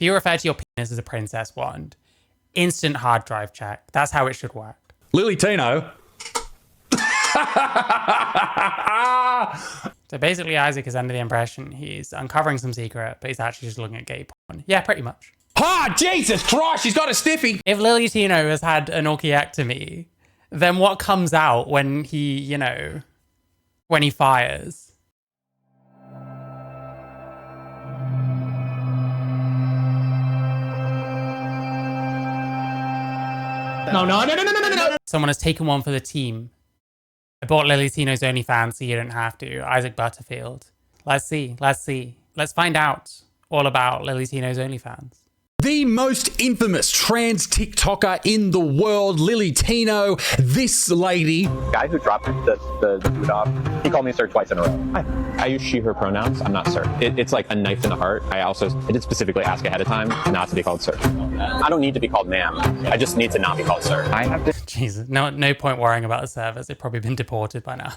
If you refer to your penis as a princess wand, instant hard drive check. That's how it should work. lillytino. So basically, Isaac is under the impression he's uncovering some secret, but he's actually just looking at gay porn. Yeah, pretty much. Ah, Jesus Christ, she's got a stiffy. If lillytino has had an orchiectomy, then what comes out when he, you know, when he fires? No. Someone has taken one for the team. I bought lillytino's OnlyFans so you don't have to. Isaac Butterfield. Let's see. Let's find out all about lillytino's OnlyFans. The most infamous trans TikToker in the world, lillytino. This lady. Guy who dropped the boot off, he called me sir twice in a row. I use she, her pronouns. I'm not sir. It's like a knife in the heart. I did specifically ask ahead of time not to be called sir. I don't need to be called ma'am. I just need to not be called sir. I have been Jesus, no point worrying about the servers. They've probably been deported by now.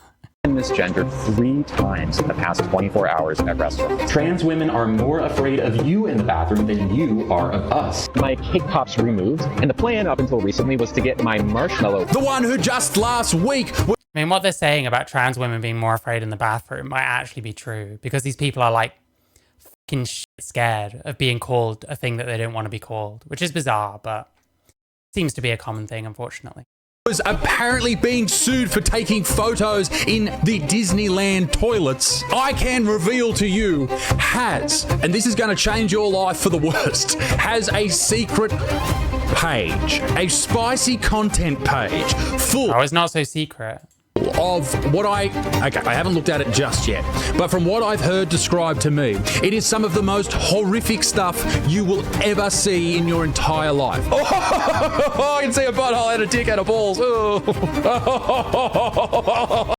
misgendered 3 times in the past 24 hours at restaurants. Trans women are more afraid of you in the bathroom than you are of us. My cake pops removed, and the plan up until recently was to get my marshmallow. The one who just last week... I mean, what they're saying about trans women being more afraid in the bathroom might actually be true, because these people are like fucking shit scared of being called a thing that they don't want to be called, which is bizarre, but seems to be a common thing, unfortunately. Was apparently being sued for taking photos in the Disneyland toilets. I can reveal to you has, and this is going to change your life for the worst, has a secret page, a spicy content page full Oh, it's not so secret. of what I haven't looked at it just yet, but from what I've heard described to me, it is some of the most horrific stuff you will ever see in your entire life. Oh, you can see a butthole and a dick and a balls. Oh.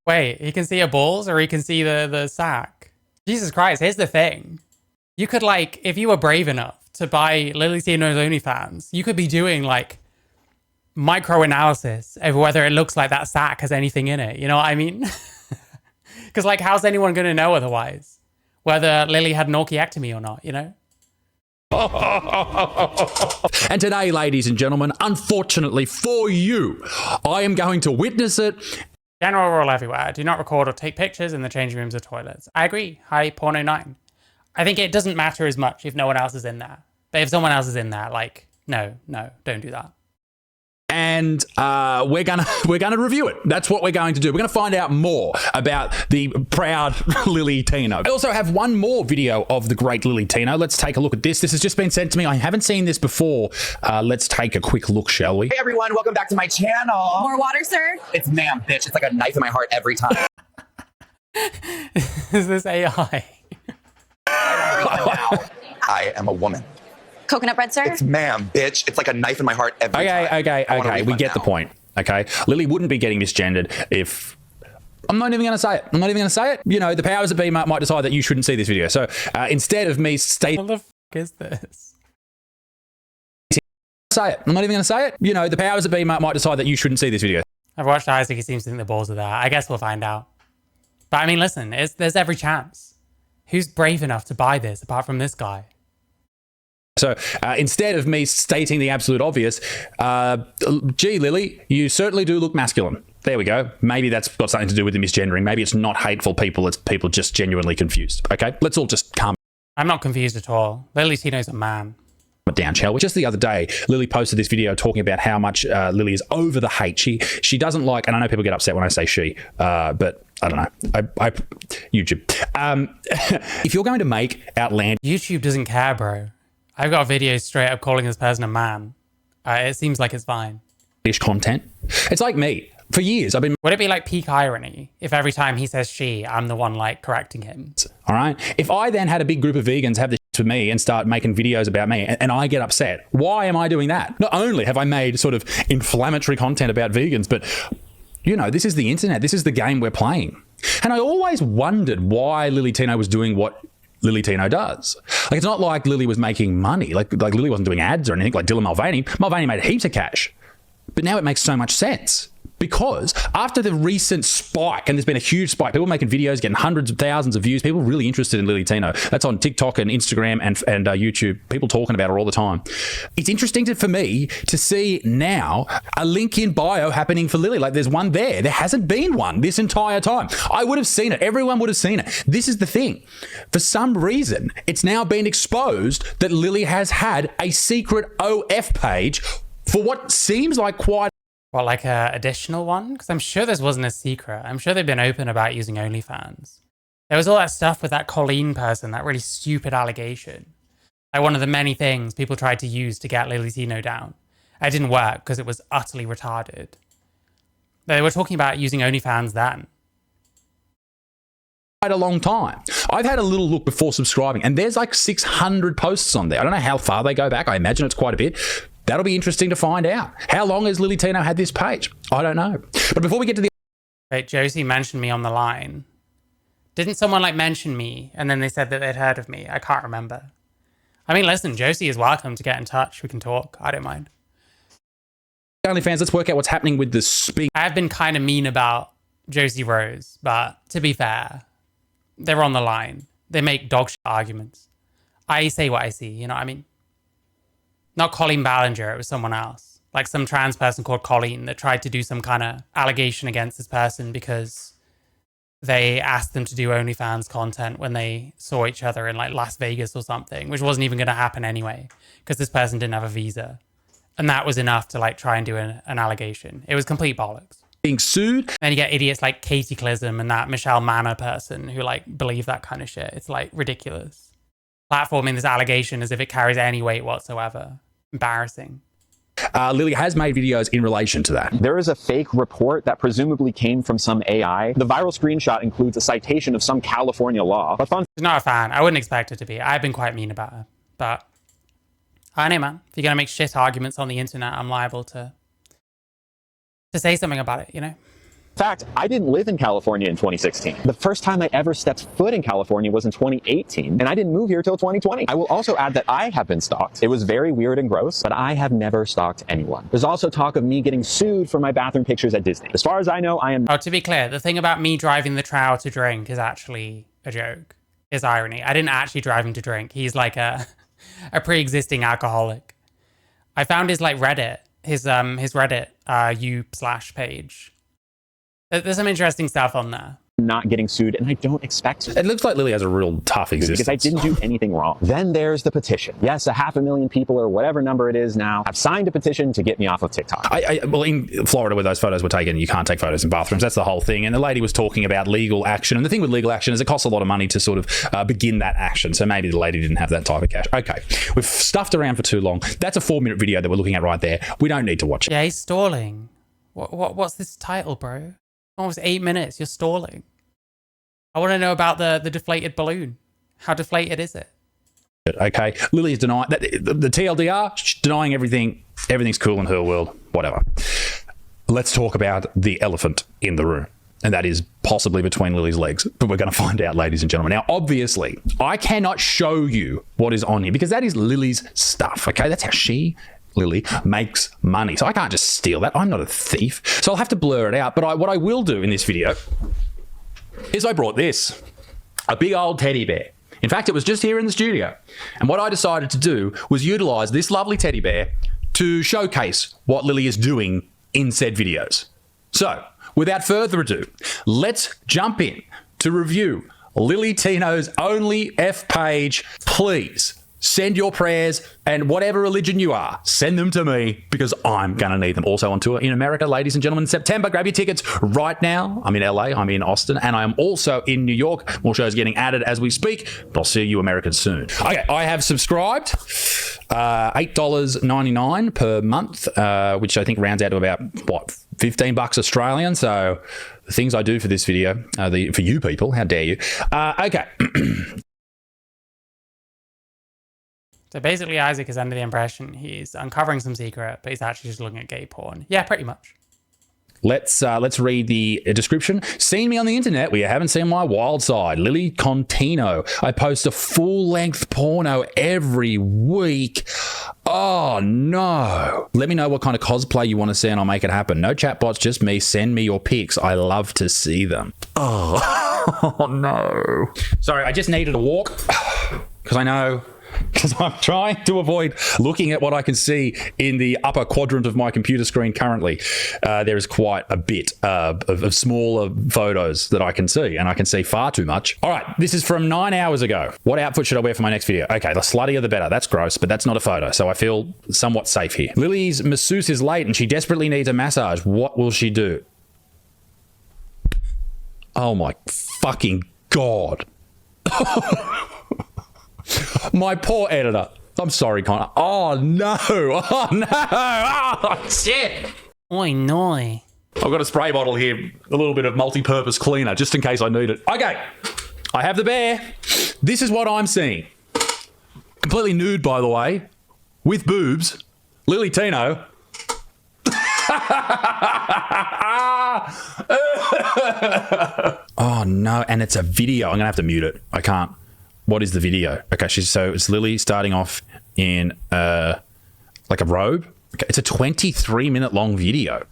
Wait, he can see her balls or he can see the sack? Jesus Christ, here's the thing. You could, like, if you were brave enough to buy lillytino's OnlyFans, you could be doing, like, micro-analysis of whether it looks like that sack has anything in it. You know what I mean? Because, like, how's anyone going to know otherwise? Whether Lily had an orchiectomy or not, you know? And today, ladies and gentlemen, unfortunately for you, I am going to witness it. General rule everywhere. Do not record or take pictures in the changing rooms or toilets. I agree. Hi, Porno 9. I think it doesn't matter as much if no one else is in there. But if someone else is in there, like, no, don't do that. And we're gonna review it. That's what we're going to do. We're going to find out more about the proud lillytino. I also have one more video of the great lillytino. Let's take a look at this. This has just been sent to me. I haven't seen this before. Let's take a quick look, shall we? Hey everyone, welcome back to my channel. More water, sir? It's ma'am, bitch. It's like a knife in my heart every time. Is this AI? I am a woman. Coconut bread, sir? It's ma'am, bitch. It's like a knife in my heart every time. Okay. We get the point. Okay. Lily wouldn't be getting misgendered if... I'm not even going to say it. You know, the powers that be might decide that you shouldn't see this video. So instead of me stating... What the fuck is this? I'm not even going to say it. You know, the powers that be might decide that you shouldn't see this video. I've watched Isaac. He seems to think the balls are there. I guess we'll find out. But I mean, listen, there's every chance. Who's brave enough to buy this apart from this guy? So instead of me stating the absolute obvious, gee, Lily, you certainly do look masculine. There we go. Maybe that's got something to do with the misgendering. Maybe it's not hateful people. It's people just genuinely confused. Okay, let's all just calm I'm not confused at all. lillytino's a man. it down, shall we? Just the other day, Lily posted this video talking about how much Lily is over the hate. She doesn't like, and I know people get upset when I say she, but I don't know. I YouTube. If you're going to make outlandish... YouTube doesn't care, bro. I've got videos straight up calling this person a man. It seems like it's fine. content. It's like me. For years, I've been... Would it be like peak irony if every time he says she, I'm the one like correcting him? All right. If I then had a big group of vegans have this to me and start making videos about me and I get upset, why am I doing that? Not only have I made sort of inflammatory content about vegans, but, you know, this is the internet. This is the game we're playing. And I always wondered why lillytino was doing what lillytino does. Like, it's not like Lily was making money. Like Lily wasn't doing ads or anything like Dylan Mulvaney. Mulvaney made heaps of cash. But now it makes so much sense. Because after the recent spike, and there's been a huge spike, people making videos, getting hundreds of thousands of views, people really interested in lillytino. That's on TikTok and Instagram and YouTube. People talking about her all the time. It's interesting for me to see now a link in bio happening for Lily. Like there's one there. There hasn't been one this entire time. I would have seen it. Everyone would have seen it. This is the thing. For some reason, it's now been exposed that Lily has had a secret OF page for what seems like quite... What, like a additional one? Because I'm sure this wasn't a secret. I'm sure they've been open about using OnlyFans. There was all that stuff with that Colleen person, that really stupid allegation. Like one of the many things people tried to use to get lillytino down. It didn't work because it was utterly retarded. They were talking about using OnlyFans then. Quite a long time. I've had a little look before subscribing, and there's like 600 posts on there. I don't know how far they go back. I imagine it's quite a bit. That'll be interesting to find out. How long has lillytino had this page? I don't know. But before we get to the... Wait, Josie mentioned me on the line. Didn't someone like mention me and then they said that they'd heard of me? I can't remember. I mean, listen, Josie is welcome to get in touch. We can talk. I don't mind. OnlyFans, let's work out what's happening with the speak. I have been kind of mean about Josie Rose, but to be fair, they're on the line. They make dog shit arguments. I say what I see, you know what I mean? Not Colleen Ballinger, it was someone else. Like some trans person called Colleen that tried to do some kind of allegation against this person because they asked them to do OnlyFans content when they saw each other in like Las Vegas or something, which wasn't even going to happen anyway because this person didn't have a visa. And that was enough to like try and do an allegation. It was complete bollocks. Being sued. And you get idiots like Katie Clism and that Michelle Manor person who like believe that kind of shit. It's like ridiculous. Platforming this allegation as if it carries any weight whatsoever. Embarrassing. Lily has made videos in relation to that. There is a fake report that presumably came from some AI. The viral screenshot includes a citation of some California law. But fun. She's not a fan. I wouldn't expect her to be. I've been quite mean about her. But I know, man. If you're going to make shit arguments on the internet, I'm liable to say something about it, you know? In fact, I didn't live in California in 2016. The first time I ever stepped foot in California was in 2018, and I didn't move here till 2020. I will also add that I have been stalked. It was very weird and gross, but I have never stalked anyone. There's also talk of me getting sued for my bathroom pictures at Disney. As far as I know, I am... Oh, to be clear, the thing about me driving the trow to drink is actually a joke. It's irony. I didn't actually drive him to drink. He's like a pre-existing alcoholic. I found his like Reddit, his Reddit u/page. There's some interesting stuff on there. Not getting sued, and I don't expect to. It looks like Lily has a real tough existence. Because I didn't do anything wrong. Then there's the petition. Yes, 500,000 people or whatever number it is now have signed a petition to get me off of TikTok. Well, in Florida where those photos were taken, you can't take photos in bathrooms. That's the whole thing. And the lady was talking about legal action. And the thing with legal action is it costs a lot of money to sort of begin that action. So maybe the lady didn't have that type of cash. Okay, we've stuffed around for too long. That's a 4-minute video that we're looking at right there. We don't need to watch it. Yeah, he's stalling. What's this title, bro? Almost 8 minutes. You're stalling. I want to know about the deflated balloon. How deflated is it? Okay, Lily is denying that the TLDR, she's denying everything. Everything's cool in her world. Whatever. Let's talk about the elephant in the room, and that is possibly between Lily's legs. But we're going to find out, ladies and gentlemen. Now, obviously, I cannot show you what is on here because that is Lily's stuff. Okay, that's how Lily makes money. So I can't just steal that. I'm not a thief. So I'll have to blur it out. But what I will do in this video is I brought this, a big old teddy bear. In fact, it was just here in the studio. And what I decided to do was utilize this lovely teddy bear to showcase what Lily is doing in said videos. So without further ado, let's jump in to review lillytino's OnlyF page. Please send your prayers and whatever religion you are, send them to me because I'm going to need them. Also on tour in America, ladies and gentlemen, September. Grab your tickets right now. I'm in LA, I'm in Austin, and I am also in New York. More shows getting added as we speak, but I'll see you Americans soon. Okay, I have subscribed. $8.99 per month, which I think rounds out to about, what, $15 Australian. So the things I do for this video, for you people, how dare you. Okay. So basically, Isaac is under the impression he's uncovering some secret, but he's actually just looking at gay porn. Yeah, pretty much. Let's read the description. Seen me on the internet where you haven't seen my wild side. Lily Contino. I post a full-length porno every week. Oh, no. Let me know what kind of cosplay you want to see and I'll make it happen. No chatbots, just me. Send me your pics. I love to see them. Oh, no. Sorry, I just needed a walk because I'm trying to avoid looking at what I can see in the upper quadrant of my computer screen currently. There is quite a bit of smaller photos that I can see, and I can see far too much. All right, this is from 9 hours ago. What outfit should I wear for my next video? Okay, the sluttier the better. That's gross, but that's not a photo, so I feel somewhat safe here. Lily's masseuse is late and she desperately needs a massage. What will she do? Oh my fucking God. My poor editor. I'm sorry, Connor. Oh, no. Oh, no. Oh, shit. Oi, noi. I've got a spray bottle here. A little bit of multi-purpose cleaner, just in case I need it. Okay. I have the bear. This is what I'm seeing. Completely nude, by the way. With boobs. lillytino. Oh, no. And it's a video. I'm going to have to mute it. I can't. What is the video? Okay, so it's Lily starting off in like a robe. Okay, it's a 23-minute long video.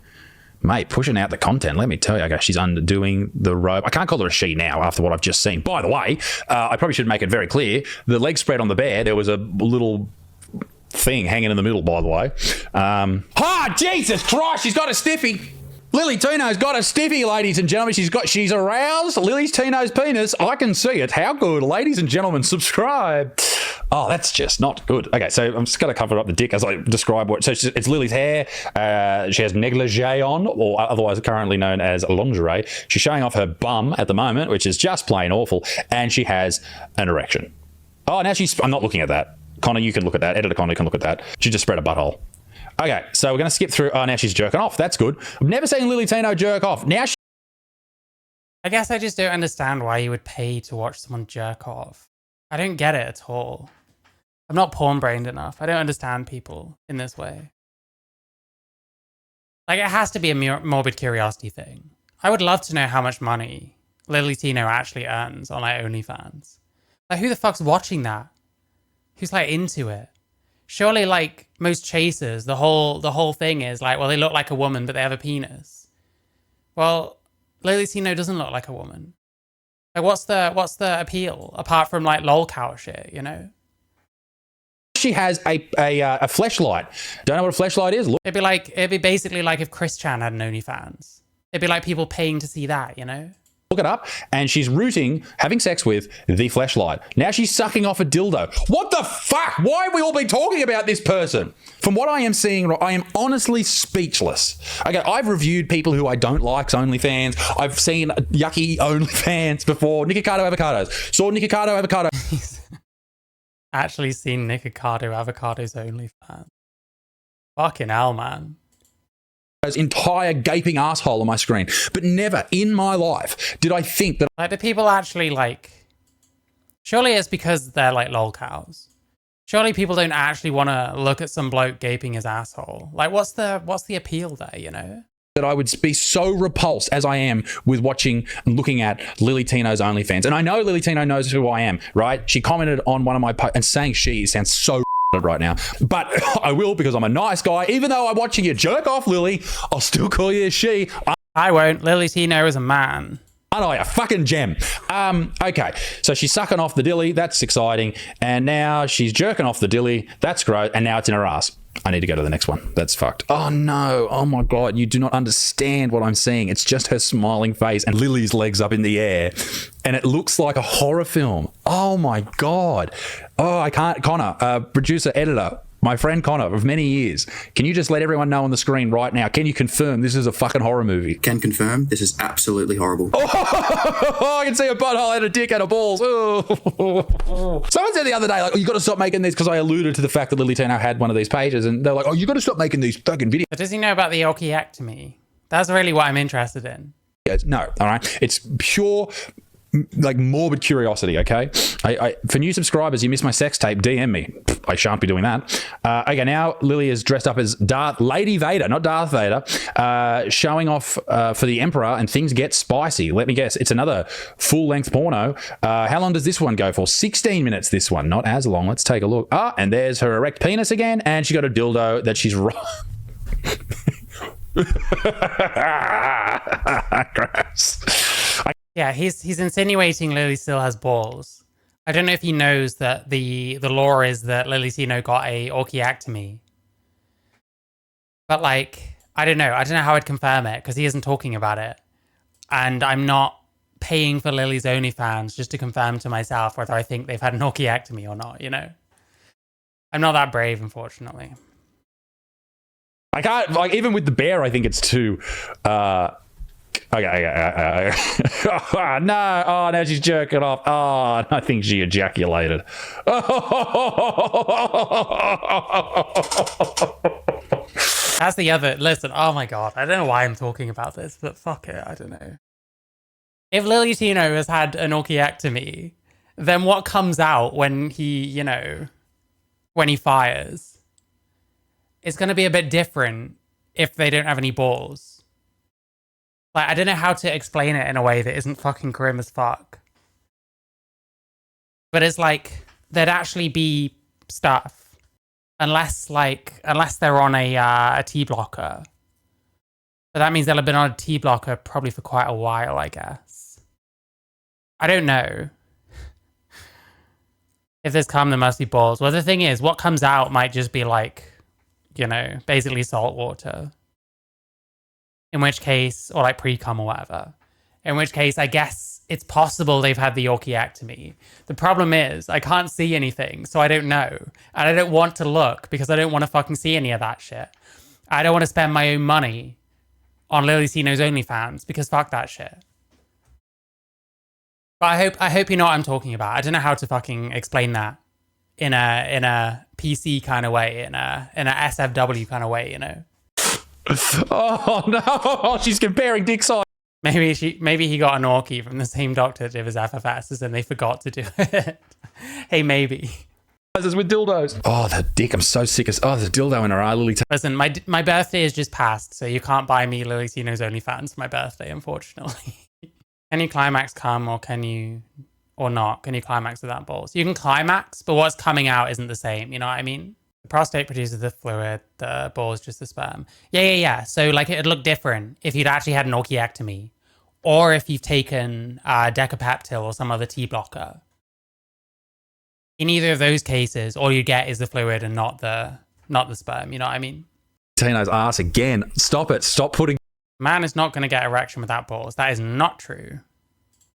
Mate, pushing out the content, let me tell you. Okay, she's undoing the robe. I can't call her a she now after what I've just seen. By the way, I probably should make it very clear. The leg spread on the bear, there was a little thing hanging in the middle, by the way. Jesus Christ, she's got a stiffy. lillytino's got a stiffy, ladies and gentlemen. She's aroused. Lillytino's penis. I can see it. How good, ladies and gentlemen. Subscribe. Oh, that's just not good. Okay, so I'm just going to cover up the dick as I describe what. So it's Lily's hair. She has negligee on, or otherwise currently known as lingerie. She's showing off her bum at the moment, which is just plain awful, and she has an erection. Oh, now I'm not looking at that. Connor, you can look at that. Editor Connor can look at that. She just spread a butthole. Okay, so we're going to skip through. Oh, now she's jerking off. That's good. I've never seen lillytino jerk off. Now I guess I just don't understand why you would pay to watch someone jerk off. I don't get it at all. I'm not porn-brained enough. I don't understand people in this way. Like, it has to be a morbid curiosity thing. I would love to know how much money lillytino actually earns on, like, OnlyFans. Like, who the fuck's watching that? Who's, like, into it? Surely, like, most chasers, the whole thing is like, well, they look like a woman, but they have a penis. Well, lillytino doesn't look like a woman. Like, what's the appeal apart from like lol cow shit, you know? she has a fleshlight. Don't know what a fleshlight is? Look. It'd be basically like if Chris Chan had an OnlyFans. It'd be like people paying to see that, you know? Look it up, and she's having sex with the fleshlight. Now she's sucking off a dildo. What the fuck? Why have we all been talking about this person? From what I am seeing, I am honestly speechless. Okay, I've reviewed people who I don't like's OnlyFans. I've seen yucky OnlyFans before. Nikocado Avocados. Saw Nikocado Avocado. Actually seen Nikocado Avocado's OnlyFans. Fucking hell, man. Entire gaping asshole on my screen, but never in my life did I think that. Like, do people actually like? Surely it's because they're like lol cows. Surely people don't actually want to look at some bloke gaping his asshole. Like, what's the appeal there? You know. That I would be so repulsed as I am with watching and looking at lillytino's OnlyFans, and I know lillytino knows who I am, right? She commented on one of my posts, and saying she sounds so right now, but I will because I'm a nice guy. Even though I'm watching you jerk off, Lily, I'll still call you a she. I won't. lillytino is a man. Aren't I a fucking gem? Okay, so she's sucking off the dilly. That's exciting. And now she's jerking off the dilly. That's great. And now it's in her ass. I need to go to the next one. That's fucked. Oh no. Oh my God. You do not understand what I'm seeing. It's just her smiling face and Lily's legs up in the air. And it looks like a horror film. Oh my God. Oh, I can't. Connor, producer, editor, my friend Connor of many years, can you just let everyone know on the screen right now? Can you confirm this is a fucking horror movie? Can confirm this is absolutely horrible. Oh, I can see a butthole and a dick and a balls. Oh. Someone said the other day, like, oh, you got to stop making these, because I alluded to the fact that lillytino had one of these pages, and they're like, oh, you got to stop making these fucking videos. But does he know about the orchiectomy? That's really what I'm interested in. No, all right. It's pure like morbid curiosity, okay? For new subscribers, you missed my sex tape, DM me. I shan't be doing that. Okay, now Lily is dressed up as Lady Vader, not Darth Vader, showing off for the Emperor, and things get spicy. Let me guess, it's another full-length porno. How long does this one go for? 16 minutes, this one. Not as long. Let's take a look. Ah, and there's her erect penis again, and she got a dildo that she's... Gross. Yeah, he's insinuating Lily still has balls. I don't know if he knows that the lore is that lillytino got a orchiectomy. But like, I don't know how I'd confirm it because he isn't talking about it. And I'm not paying for Lily's OnlyFans just to confirm to myself whether I think they've had an orchiectomy or not, you know? I'm not that brave, unfortunately. I can't, like, even with the bear, I think it's too, okay. Oh, no. Oh, now she's jerking off. Oh, I think she ejaculated. That's the other, listen, oh my God. I don't know why I'm talking about this, but fuck it. I don't know. If lillytino has had an orchiectomy, then what comes out when he, you know, when he fires? It's going to be a bit different if they don't have any balls. Like, I don't know how to explain it in a way that isn't fucking grim as fuck. But it's like, there'd actually be stuff. Unless they're on a T blocker. But that means they'll have been on a T blocker probably for quite a while, I guess. I don't know. If there's cum, there must be balls. Well, the thing is, what comes out might just be like, you know, basically salt water. In which case, or like pre-cum or whatever. In which case, I guess it's possible they've had the orchiectomy. The problem is, I can't see anything, so I don't know. And I don't want to look because I don't want to fucking see any of that shit. I don't want to spend my own money on lillytino's OnlyFans because fuck that shit. But I hope you know what I'm talking about. I don't know how to fucking explain that in a PC kind of way, in a SFW kind of way, you know. Oh no, she's comparing dick size. Maybe he got an orky from the same doctor that did his FFSs and they forgot to do it. Hey, maybe. With dildos. Oh, the dick. I'm so sick of. Oh, there's a dildo in her eye, Lily. Listen, my birthday is just passed, so you can't buy me lillytino's OnlyFans for my birthday, unfortunately. Can you climax cum or can you, or not? Can you climax without balls? You can climax, but what's coming out isn't the same. You know what I mean? The prostate produces the fluid, the ball is just the sperm. Yeah. So like it'd look different if you'd actually had an orchiectomy or if you've taken decapeptyl or some other T blocker. In either of those cases, all you get is the fluid and not the sperm. You know what I mean? Tino's ass again. Stop it. Stop putting man is not going to get erection without balls. That is not true.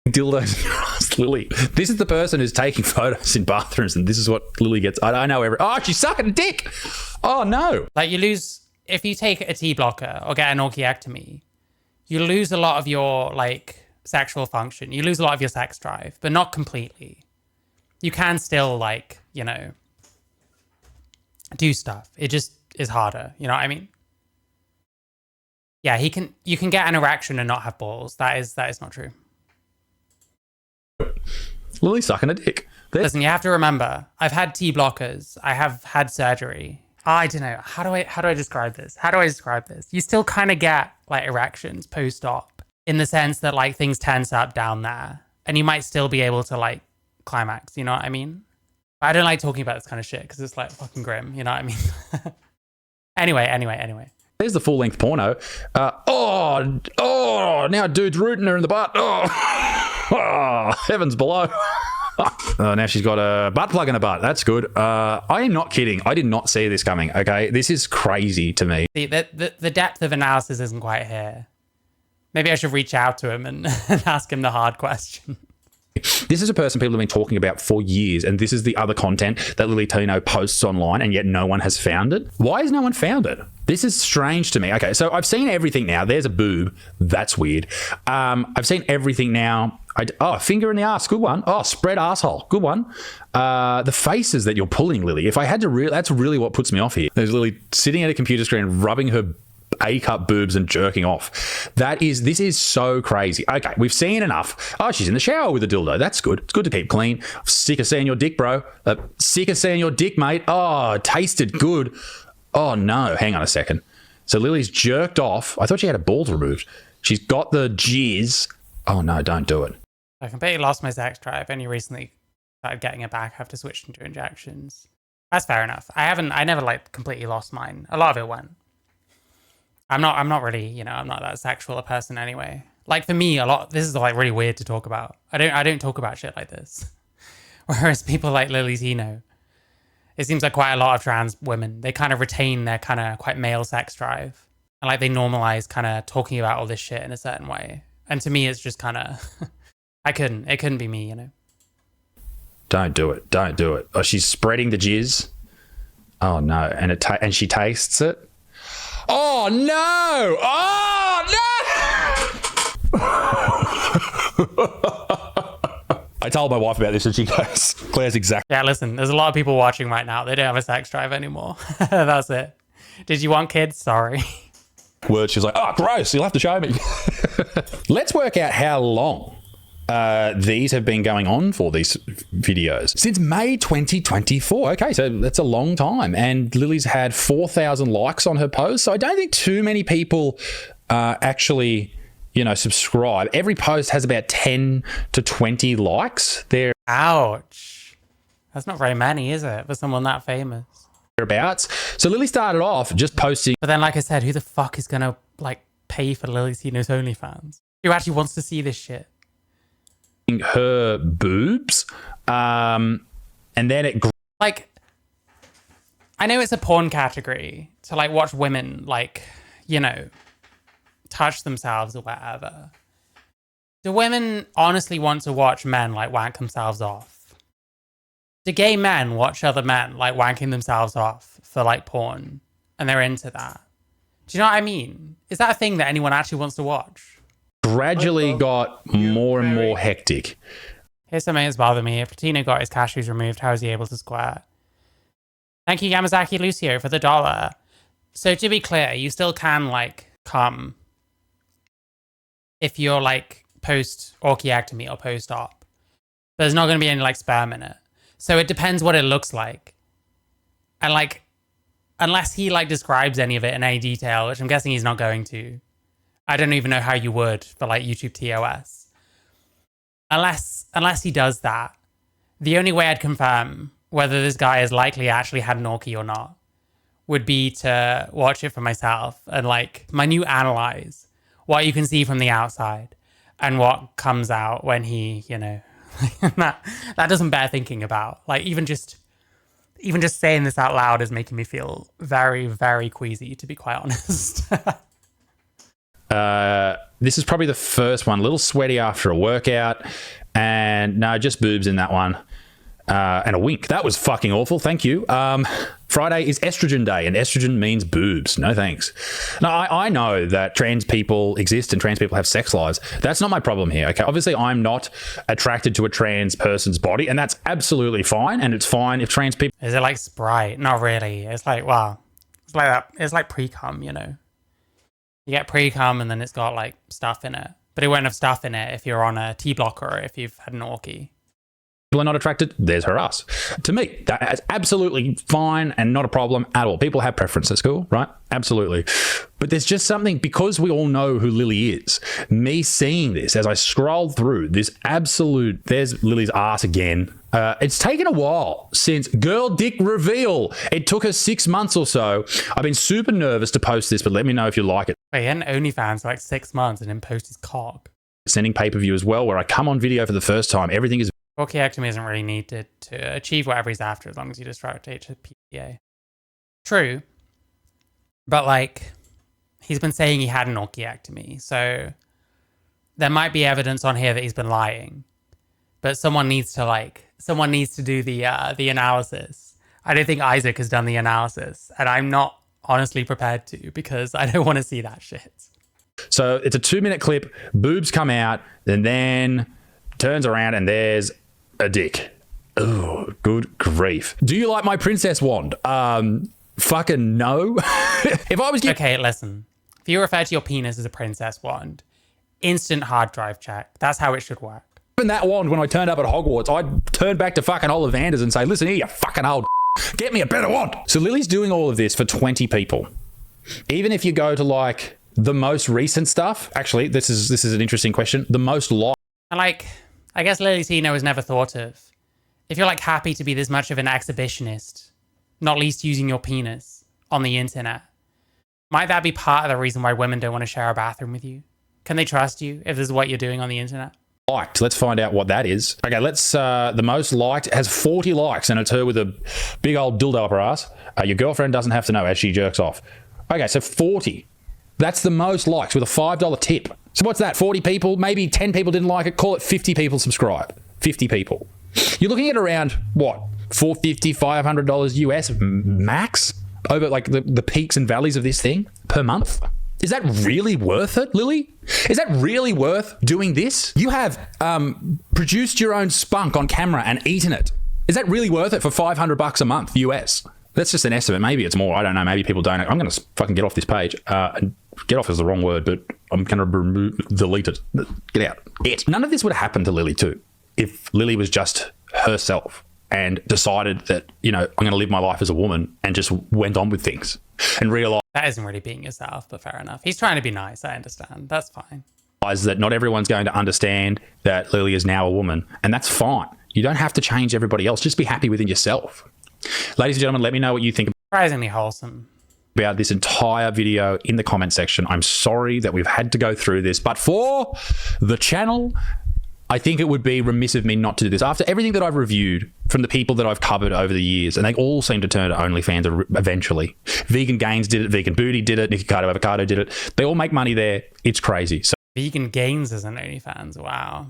dildos in your ass, Lily. This is the person who's taking photos in bathrooms, and this is what Lily gets. I know every. Oh, she's sucking a dick. Oh no! Like you lose if you take a T blocker or get an orchiectomy, you lose a lot of your like sexual function. You lose a lot of your sex drive, but not completely. You can still like, you know, do stuff. It just is harder. You know what I mean? Yeah, you can get an erection and not have balls. That is not true. Lily's sucking a dick. Listen, you have to remember, I've had T blockers. I have had surgery. I don't know. How do I describe this? You still kind of get like erections post-op in the sense that like things tense up down there and you might still be able to like climax. You know what I mean? I don't like talking about this kind of shit because it's like fucking grim. You know what I mean? Anyway. There's the full-length porno. Now dude's rooting her in the butt. Oh, heavens below. Now she's got a butt plug in her butt. That's good. I am not kidding. I did not see this coming. Okay, this is crazy to me. See, the depth of analysis isn't quite here. Maybe I should reach out to him and ask him the hard question. This is a person people have been talking about for years, and this is the other content that lillytino posts online, and yet no one has found it. Why has no one found it? This is strange to me. Okay, so I've seen everything now. There's a boob. That's weird. I've seen everything now. Finger in the ass. Good one. Oh, spread asshole. Good one. The faces that you're pulling, Lily. If I had to that's really what puts me off here. There's Lily sitting at a computer screen, rubbing her A-cup boobs and jerking off. This is so crazy. Okay, we've seen enough. Oh, she's in the shower with a dildo. That's good. It's good to keep clean. I'm sick of seeing your dick, bro. Sick of seeing your dick, mate. Oh, it tasted good. Oh, no. Hang on a second. So Lily's jerked off. I thought she had her balls removed. She's got the jizz. Oh, no, don't do it. I completely lost my sex drive. Only recently started getting it back after switching to injections. That's fair enough. I never like completely lost mine. A lot of it went. I'm not really, you know, I'm not that sexual a person anyway. Like for me, this is like really weird to talk about. I don't talk about shit like this. Whereas people like lillytino, it seems like quite a lot of trans women, they kind of retain their kind of quite male sex drive. And like they normalize kind of talking about all this shit in a certain way. And to me, it's just kind of, it couldn't be me, you know? Don't do it. Don't do it. Oh, she's spreading the jizz. Oh, no. And she tastes it. Oh, no. Oh, no. I told my wife about this and she goes, Claire's exactly. Yeah, listen, there's a lot of people watching right now. They don't have a sex drive anymore. That's it. Did you want kids? Sorry. Word, she's like, oh, gross. You'll have to show me. Let's work out how long these have been going on for, these videos. Since May 2024. Okay, so that's a long time. And Lily's had 4,000 likes on her post. So I don't think too many people actually, you know, subscribe. Every post has about 10 to 20 likes. Ouch. That's not very many, is it, for someone that famous? Thereabouts. So Lily started off just posting. But then, like I said, who the fuck is going to, like, pay for lillytino's OnlyFans? Who actually wants to see this shit? Her boobs, and then it like, I know it's a porn category to like watch women like, you know, touch themselves or whatever. Do women honestly want to watch men like wank themselves off? Do gay men watch other men like wanking themselves off for like porn and they're into that? Do you know what I mean? Is that a thing that anyone actually wants to watch? Gradually got more and more hectic. Here's something that's bothered me. If Tino got his cashews removed, how is he able to square? Thank you, Yamazaki Lucio, for the $1. So to be clear, you still can like come if you're like post orchiectomy or post op. There's not going to be any like sperm in it. So it depends what it looks like. And like, unless he like describes any of it in any detail, which I'm guessing he's not going to. I don't even know how you would for like YouTube TOS. Unless he does that, the only way I'd confirm whether this guy has likely actually had an orgy or not would be to watch it for myself and like analyze what you can see from the outside and what comes out when he, you know, that doesn't bear thinking about. Like even just saying this out loud is making me feel very, very queasy, to be quite honest. This is probably the first one. A little sweaty after a workout. And no, just boobs in that one. And a wink. That was fucking awful. Thank you. Friday is estrogen day, and estrogen means boobs. No thanks. Now, I know that trans people exist and trans people have sex lives. That's not my problem here, okay? Obviously, I'm not attracted to a trans person's body, and that's absolutely fine, and it's fine if trans people... Is it like Sprite? Not really. It's like, wow. It's like that. It's like pre-cum, you know? You get pre-cum and then it's got like stuff in it. But it won't have stuff in it if you're on a T-blocker or if you've had an orgy. People are not attracted, there's her ass. To me, that is absolutely fine and not a problem at all. People have preferences, cool, right? Absolutely. But there's just something, because we all know who Lily is, me seeing this as I scroll through this absolute, there's Lily's ass again. It's taken a while since girl dick reveal. It took her 6 months or so. I've been super nervous to post this, but let me know if you like it. Wait, he had an OnlyFans for like 6 months and then post his cock. Sending pay-per-view as well, where I come on video for the first time. Everything is... Orchiectomy isn't really needed to achieve whatever he's after as long as you just rotate to PDA. True. But like, he's been saying he had an orchiectomy, so there might be evidence on here that he's been lying. But someone needs to do the analysis. I don't think Isaac has done the analysis, and I'm not honestly prepared to, because I don't want to see that shit. So it's a 2-minute clip, boobs come out, and then turns around and there's a dick. Oh, good grief. Do you like my princess wand? Fucking no. If I was... Okay, listen. If you refer to your penis as a princess wand, instant hard drive check. That's how it should work. Even that wand, when I turned up at Hogwarts, I'd turn back to fucking Ollivanders and say, listen here, you fucking old get me a better wand. So Lily's doing all of this for 20 people. Even if you go to like the most recent stuff, actually, this is an interesting question. The most liked. And like, I guess lillytino was never thought of. If you're like happy to be this much of an exhibitionist, not least using your penis on the internet, might that be part of the reason why women don't want to share a bathroom with you? Can they trust you if this is what you're doing on the internet? Liked. Let's find out what that is. Okay, the most liked has 40 likes and it's her with a big old dildo up her ass. Your girlfriend doesn't have to know as she jerks off. Okay, so 40. That's the most likes with a $5 tip. So what's that? 40 people, maybe 10 people didn't like it. Call it 50 people subscribe. 50 people. You're looking at around, what, $450, $500 US max over like the peaks and valleys of this thing per month? Is that really worth it, Lily? Is that really worth doing this? You have produced your own spunk on camera and eaten it. Is that really worth it for $500 a month US? That's just an estimate. Maybe it's more. I don't know. Maybe people don't. I'm going to fucking get off this page. Get off is the wrong word, but I'm going to delete it. Get out. None of this would have happened to Lily too if Lily was just herself and decided that, you know, I'm going to live my life as a woman and just went on with things and realized that isn't really being yourself, but fair enough. He's trying to be nice. I understand. That's fine. That not everyone's going to understand that Lily is now a woman, and that's fine. You don't have to change everybody else. Just be happy within yourself. Ladies and gentlemen, let me know what you think Surprisingly wholesome about this entire video in the comment section. I'm sorry that we've had to go through this, but for the channel, I think it would be remiss of me not to do this. After everything that I've reviewed from the people that I've covered over the years, and they all seem to turn to OnlyFans eventually. Vegan Gains did it, Vegan Booty did it, Nikocado Avocado did it. They all make money there. It's crazy. So Vegan Gains as an OnlyFans. Wow.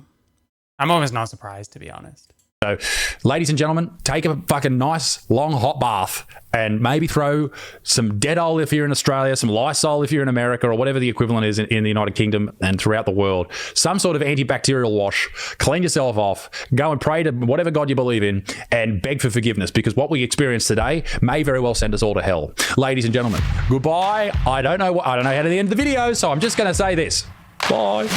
I'm almost not surprised, to be honest. So, ladies and gentlemen, take a fucking nice, long, hot bath and maybe throw some Dettol if you're in Australia, some Lysol if you're in America, or whatever the equivalent is in the United Kingdom and throughout the world. Some sort of antibacterial wash, clean yourself off, go and pray to whatever God you believe in, and beg for forgiveness, because what we experience today may very well send us all to hell. Ladies and gentlemen, goodbye. I don't know how to end the video, so I'm just going to say this. Bye.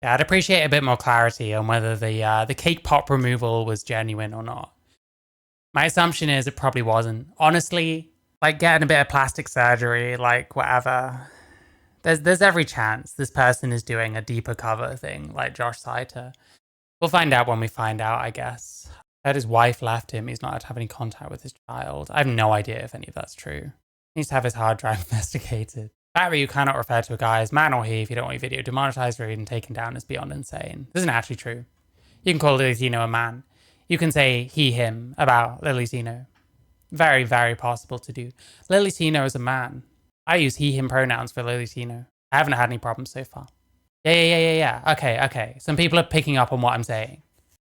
Yeah, I'd appreciate a bit more clarity on whether the cake pop removal was genuine or not. My assumption is it probably wasn't. Honestly, like getting a bit of plastic surgery, like whatever, there's every chance this person is doing a deeper cover thing like Josh Saiter. We'll find out when we find out, I guess. I heard his wife left him. He's not allowed to have any contact with his child. I have no idea if any of that's true. He needs to have his hard drive investigated. That you cannot refer to a guy as man or he if you don't want your video demonetized or even taken down is beyond insane. This isn't actually true. You can call lillytino a man. You can say he, him about lillytino. Very, very possible to do. Lillytino is a man. I use he, him pronouns for lillytino. I haven't had any problems so far. Yeah. Okay. Some people are picking up on what I'm saying.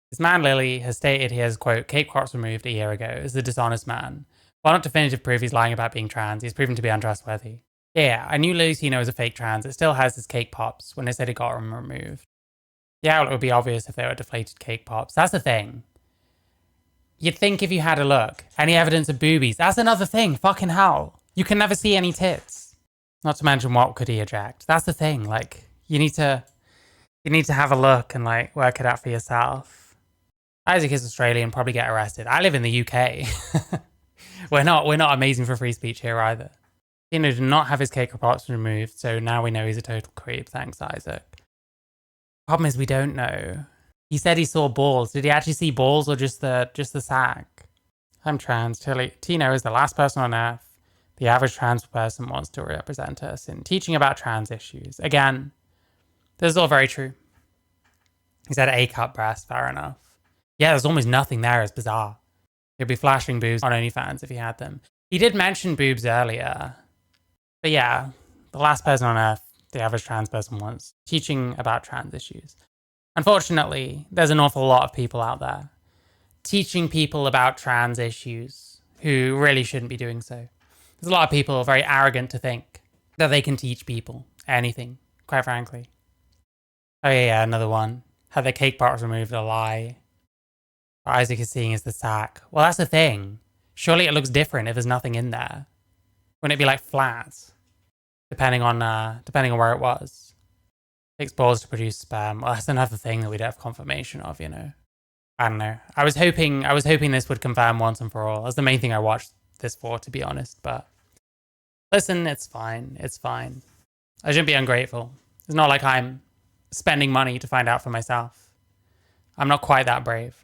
This man, Lily, has stated he has, quote, cake crops removed a year ago, is a dishonest man. While not definitive proof he's lying about being trans, he's proven to be untrustworthy. Yeah, I knew lillytino was a fake trans. It still has his cake pops when they said it got them removed. Yeah, well, it would be obvious if they were deflated cake pops. That's the thing. You'd think if you had a look. Any evidence of boobies. That's another thing. Fucking hell. You can never see any tits. Not to mention what could he eject. That's the thing. Like, you need to have a look and like work it out for yourself. Isaac is Australian, probably get arrested. I live in the UK. We're not amazing for free speech here either. Tino did not have his cake pops removed, so now we know he's a total creep. Thanks, Isaac. Problem is we don't know. He said he saw balls. Did he actually see balls or just the sack? I'm trans. Tino is the last person on earth the average trans person wants to represent us in teaching about trans issues. Again, this is all very true. He said A-cup breast, fair enough. Yeah, there's almost nothing there. It's bizarre. He'd be flashing boobs on OnlyFans if he had them. He did mention boobs earlier. But yeah, the last person on earth the average trans person wants, teaching about trans issues. Unfortunately, there's an awful lot of people out there teaching people about trans issues who really shouldn't be doing so. There's a lot of people very arrogant to think that they can teach people anything, quite frankly. Oh yeah, another one. Had their cake pops removed, a lie. What Isaac is seeing is the sack. Well, that's the thing. Surely it looks different if there's nothing in there. Wouldn't it be like flat? Depending on where it was. Takes balls to produce sperm. Well, that's another thing that we don't have confirmation of, you know. I don't know. I was hoping this would confirm once and for all. That's the main thing I watched this for, to be honest. But listen, it's fine. It's fine. I shouldn't be ungrateful. It's not like I'm spending money to find out for myself. I'm not quite that brave.